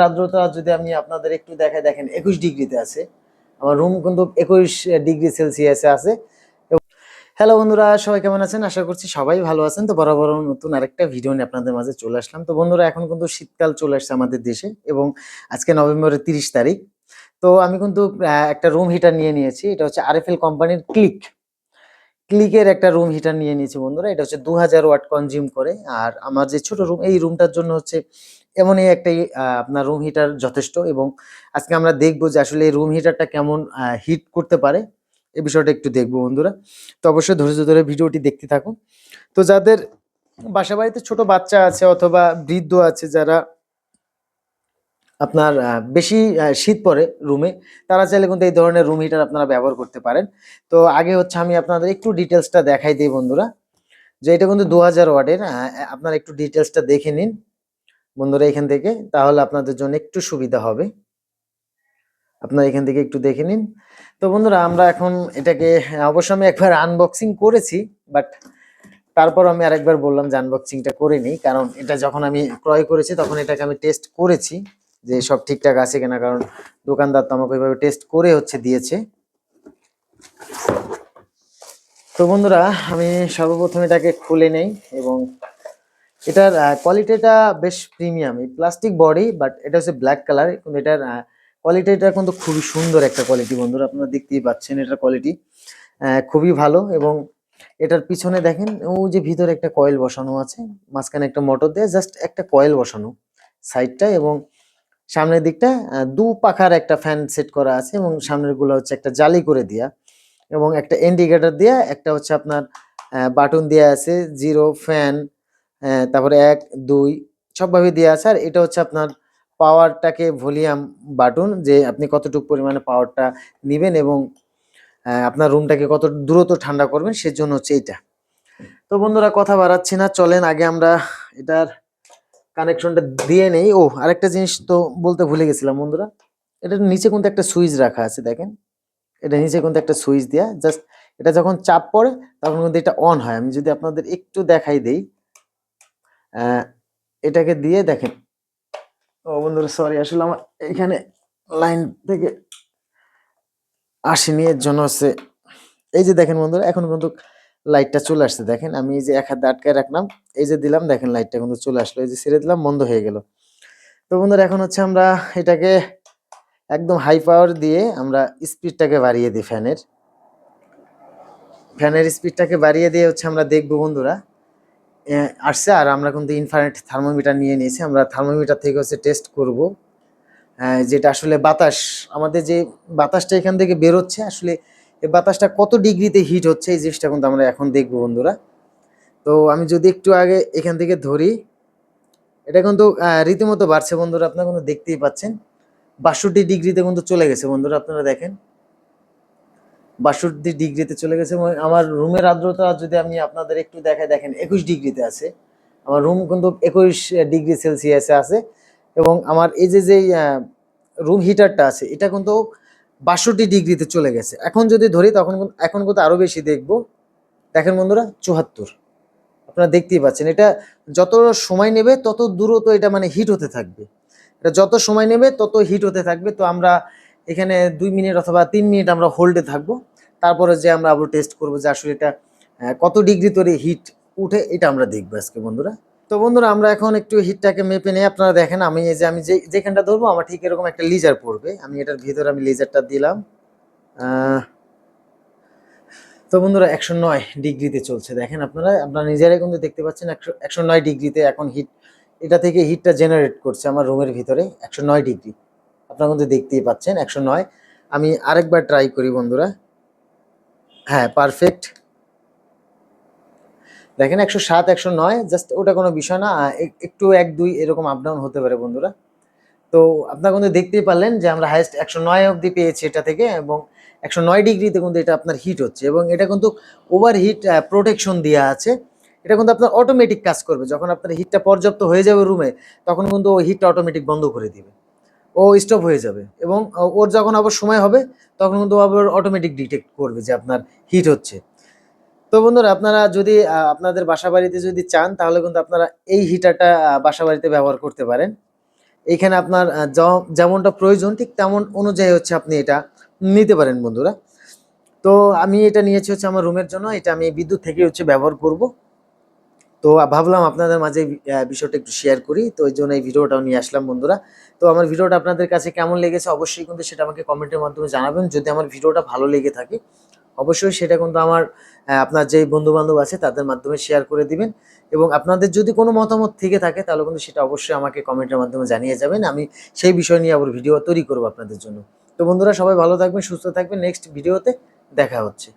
আর্দ্রতা যদি আমি আপনাদের একটু দেখাই, দেখেন 21 ডিগ্রিতে আছে। আমার রুম কিন্তু 21 ডিগ্রি সেলসিয়াসে আছে। হ্যালো বন্ধুরা, সবাই কেমন আছেন? আশা করছি সবাই ভালো আছেন। তো বরাবর নতুন আরেকটা ভিডিও নিয়ে আপনাদের মাঝে চলে আসলাম। তো বন্ধুরা, এখন কিন্তু শীতকাল চলে আসছে আমাদের দেশে এবং আজকে নভেম্বরের 30 তারিখ। তো আমি কিন্তু একটা রুম হিটার নিয়ে নিয়েছি। এটা হচ্ছে আরএফএল কোম্পানির ক্লিকের একটা রুম হিটার নিয়ে নিয়েছি বন্ধুরা। এটা হচ্ছে 2000 ওয়াট কনজিউম করে। আর আমার যে ছোট রুম, এই রুমটার জন্য হচ্ছে এমনই একটা আপনার রুম হিটার যথেষ্ট। এবং আজকে আমরা দেখবো যে আসলে এই রুম হিটারটা কেমন হিট করতে পারে, এই বিষয়টা একটু দেখবো বন্ধুরা। তো অবশ্যই ধৈর্য ধরে ভিডিওটি দেখতে থাকুন। তো যাদের বাসা বাড়িতে ছোট বাচ্চা আছে অথবা বৃদ্ধ আছে, যারা আপনার বেশি শীত পড়ে রুমে, তারা চাইলে কিন্তু এই ধরনের রুম হিটার আপনারা ব্যবহার করতে পারেন। তো আগে হচ্ছে আমি আপনাদের একটু ডিটেলসটা দেখাই দিই বন্ধুরা, যে এটা কিন্তু 2000 ওয়াটের। আপনারা একটু ডিটেলসটা দেখে নিন বন্ধুরা এখান থেকে, তাহলে আপনাদের জন্য একটু সুবিধা হবে। আপনারা এখান থেকে একটু দেখে নিন। তো বন্ধুরা, আমরা এখন এটাকে অবশ্য আমি একবার আনবক্সিং করেছি, বাট তারপর আমি আরেকবার বললাম যে আনবক্সিংটা করে নিই, কারণ এটা যখন আমি ক্রয় করেছি তখন এটাকে আমি টেস্ট করেছি যে সব ঠিকঠাক আছে কিনা, কারণ দোকানদার তো আমাকে ওইভাবে টেস্ট করে হচ্ছে দিয়েছে। তো বন্ধুরা, আমি সর্বপ্রথম এটাকে খুলে নেই এবং এটার কোয়ালিটিটা বেশ প্রিমিয়াম। এই প্লাস্টিক বডি, বাট এটা হচ্ছে ব্ল্যাক কালার, কিন্তু এটার কোয়ালিটিটা কিন্তু খুবই সুন্দর একটা কোয়ালিটি বন্ধুরা। আপনারা দেখতেই পাচ্ছেন এটার কোয়ালিটি খুবই ভালো। এবং এটার পিছনে দেখেন ও যে ভিতরে একটা কয়েল বসানো আছে, মাঝখানে একটা মোটর দিয়ে জাস্ট একটা কয়েল বসানো সাইডটা, এবং সামনের দিকটা দু পাখার একটা ফ্যান সেট করা আছে, এবং সামনের গুলো হচ্ছে একটা জালি করে দিয়া, এবং একটা ইন্ডিকেটর দিয়া, একটা হচ্ছে আপনার বাটন দেওয়া আছে, জিরো, ফ্যান, তারপরে 1 2 সবভাবে দেওয়া আছে। আর এটা হচ্ছে আপনার পাওয়ারটাকে ভলিউম বাটন, যে আপনি কতটুকু পরিমাণে পাওয়ারটা নিবেন এবং আপনার রুমটাকে কত দ্রুত ঠান্ডা করবেন, সেজন্য হচ্ছে এইটা। তো বন্ধুরা, কথা বাড়াচ্ছি না, চলেন আগে আমরা এটার কানেকশনটা দিয়ে নেই। ও আরেকটা জিনিস তো বলতে ভুলে গেছিলাম বন্ধুরা, এটার নিচে কিন্তু একটা সুইচ রাখা আছে, দেখেন এটা নিচে কিন্তু একটা সুইচ দেয়া, জাস্ট এটা যখন চাপ পড়ে তখন কিন্তু এটা অন হয়। আমি যদি আপনাদের একটু দেখাই দেই, এটাকে দিয়ে দেখেন। ও বন্ধুরা, সরি, আসলে আমার এখানে লাইন থেকে আসেনি, এর জন্য হচ্ছে এই যে দেখেন বন্ধুরা, এখন কিন্তু লাইটটা চলে আসছে। দেখেন আমি এই যে এক হাতে আটকায় রাখলাম, এই যে দিলাম, দেখেন লাইটটা কিন্তু চলে আসলো, এই যে ছেড়ে দিলাম, বন্ধ হয়ে গেল। তো বন্ধুরা, এখন হচ্ছে আমরা এটাকে একদম হাই পাওয়ার দিয়ে আমরা স্পিডটাকে বাড়িয়ে দিই, ফ্যানের স্পিডটাকে বাড়িয়ে দিয়ে হচ্ছে আমরা দেখবো বন্ধুরা আসছে। আর আমরা কিন্তু ইনফ্রারেড থার্মোমিটার নিয়ে নিয়েছি, আমরা থার্মোমিটার থেকে হচ্ছে টেস্ট করব যেটা আসলে বাতাস, আমাদের যে বাতাসটা এখান থেকে বেরোচ্ছে, আসলে এই বাতাসটা কত ডিগ্রিতে হিট হচ্ছে, এই জিনিসটা কিন্তু আমরা এখন দেখবো বন্ধুরা। তো আমি যদি একটু আগে এখান থেকে ধরি, এটা কিন্তু রীতিমতো বাড়ছে বন্ধুরা, আপনারা কিন্তু দেখতেই পাচ্ছেন 62 ডিগ্রিতে কিন্তু চলে গেছে বন্ধুরা। আপনারা দেখেন 62 ডিগ্রিতে চলে গেছে। এবং আমার রুমের আর্দ্রতা যদি আমি আপনাদের একটু দেখাই, দেখেন 21 ডিগ্রিতে আছে। আমার রুম কিন্তু 21 ডিগ্রি সেলসিয়াসে আছে। এবং আমার এই যে রুম হিটারটা আছে, এটা কিন্তু 62 ডিগ্রিতে চলে গেছে। এখন যদি ধরি তখন এখন কিন্তু আরো বেশি দেখবো। দেখেন বন্ধুরা, 74। আপনারা দেখতেই পাচ্ছেন, এটা যত সময় নেবে তত দ্রুত এটা মানে হিট হতে থাকবে। এটা যত সময় নেবে তত হিট হতে থাকবে। তো আমরা এখানে 2 মিনিট অথবা 3 মিনিট আমরা হোল্ডে থাকবো, তারপরে যে আমরা আবার টেস্ট করবো যে আসলে এটা কত ডিগ্রি তৈরি হিট উঠে, এটা আমরা দেখবো আজকে বন্ধুরা। তো বন্ধুরা, আমরা এখন একটু হিটটাকে মেপে নেই। আপনারা দেখেন আমি এই যে আমি যেখানটা ধরবো, আমার ঠিক এরকম একটা লিজার পড়বে, আমি এটার ভিতরে আমি লেজারটা দিলাম। তো বন্ধুরা, 109 ডিগ্রিতে চলছে, দেখেন আপনারা নিজেরাই কিন্তু দেখতে পাচ্ছেন 109 ডিগ্রিতে এখন হিট, এটা থেকে হিটটা জেনারেট করছে আমার রুমের ভিতরে 109 ডিগ্রি। আপনারা কিন্তু দেখতেই পাচ্ছেন 109। আমি আরেকবার ট্রাই করি বন্ধুরা। হ্যাঁ, পারফেক্ট। দেখেন 107, 109, জাস্ট ওটা কোনো বিষয় না, একটু 1 2 এরকম আপ ডাউন হতে পারে বন্ধুরা। তো আপনারা কিন্তু দেখতেই পারলেন যে আমরা হাইয়েস্ট 109 অবধি পেয়েছি এটা থেকে, এবং 109 ডিগ্রিতে কিন্তু এটা আপনার হিট হচ্ছে। এবং এটা কিন্তু ওভার হিট প্রোটেকশন দেওয়া আছে। এটা কিন্তু আপনার অটোমেটিক কাজ করবে, যখন আপনার হিটটা পর্যাপ্ত হয়ে যাবে রুমে, তখন কিন্তু ওই হিটটা অটোমেটিক বন্ধ করে দিবে, ও স্টপ হয়ে যাবে। এবং ওর যখন আবার সময় হবে, তখন কিন্তু আবার অটোমেটিক ডিটেক্ট করবে যে আপনার হিট হচ্ছে। তো বন্ধুরা, আপনারা যদি আপনাদের বাসা বাড়িতে যদি চান, তাহলে কিন্তু আপনারা এই হিটারটা বাসা বাড়িতে ব্যবহার করতে পারেন। এইখানে আপনার যেমনটা প্রয়োজন ঠিক তেমন অনুযায়ী হচ্ছে আপনি এটা নিতে পারেন বন্ধুরা। তো আমি এটা নিয়েছি হচ্ছে আমার রুমের জন্য, এটা আমি বিদ্যুৎ থেকে হচ্ছে ব্যবহার করব। তো ভাবলাম আপনাদের মাঝে বিষয়টা একটু শেয়ার করি, তো এই জন্য এই ভিডিওটাও নিয়ে আসলাম বন্ধুরা। তো আমার ভিডিওটা আপনাদের কাছে কেমন লেগেছে অবশ্যই কিন্তু সেটা আমাকে কমেন্টের মাধ্যমে জানাবেন। যদি আমার ভিডিওটা ভালো লেগে থাকে অবশ্যই সেটা কিন্তু আমার আপনার যেই বন্ধু-বান্ধব আছে তাদের মাধ্যমে শেয়ার করে দিবেন, এবং আপনাদের যদি কোনো মতামত থেকে থাকে তাহলে কিন্তু সেটা অবশ্যই আমাকে কমেন্টের মাধ্যমে জানিয়ে যাবেন। আমি সেই বিষয় নিয়ে আবার ভিডিও তৈরি করব আপনাদের জন্য। তো বন্ধুরা সবাই ভালো থাকবেন, সুস্থ থাকবেন। নেক্সট ভিডিওতে দেখা হচ্ছে।